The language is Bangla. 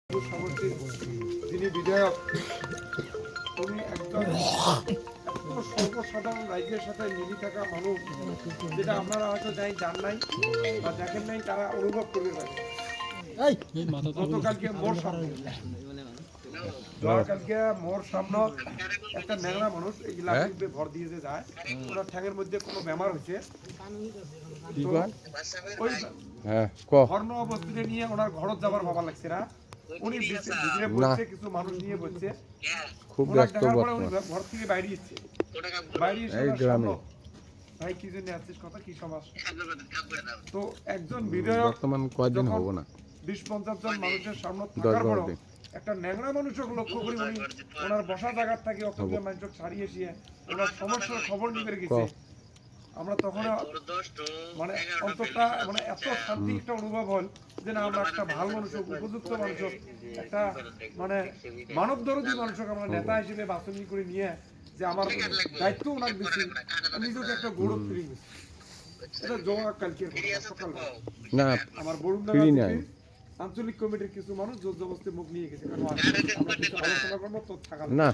সমষ্টির যিনি বিধায়ক, উনি একজন এত সর্বসাধারণ রাজ্যের সাথে মিলি থাকা মানুষ, যেটা আপনারা হয়তো জান নাই বা দেখেন নাই, তারা অনুভব করতে পারে। গতকালকে মোর সামনে, গতকালকে মোর সামনে একটা ন্যাংরা মানুষ এই লাঠিতে ভর দিয়ে যে যায়, ওনার ঠ্যাঙের মধ্যে কোনো বেমার হয়েছে, ওই ধর্ম অবস্থিতে নিয়ে ওনার ঘরত যাবার ভাবা লাগছে না। উনি ভিতরে বলছে, কিছু মানুষ নিয়ে বলছে, খুব ব্যস্ত বর্তমান, ঘর থেকে বাইরে এসেছে, বাইরে এসে ভাই কি জন্য আসছিস, কথা কি সমাজ। তো একজন বিধায়ক বর্তমান কয়দিন হবো না 20-50 জন মানুষের সামনে থাকার পর একটা ন্যাংরা মানুষকে লক্ষ্য করি উনি ওনার বসা জায়গার থেকে অতগুলো মানুষকে ছাড়িয়ে এসে ওনার সমস্যার খবর নিয়ে গেছে। আমরা তখন মানে অন্ততটা মানে এত শান্তি একটা অনুভব হল যে না, আমরা একটা ভালো মানুষ, উপযুক্ত মানুষ, একটা মানে মানব দরদী মানুষকে আমরা নেতা হিসেবে বাছনি করে নিয়ে যে আমার দায়িত্ব ওনাকে দিচ্ছি, নিজেকে একটা গৌরব ফিলিং দিচ্ছি। এটা জমা কালকে সকাল না আমার বরুণা আঞ্চলিক কমিটির কিছু মানুষ জোর জবরদস্তি মুখ নিয়ে গেছে, কারণ আমরা কিছু আলোচনা করবো তো থাকা না।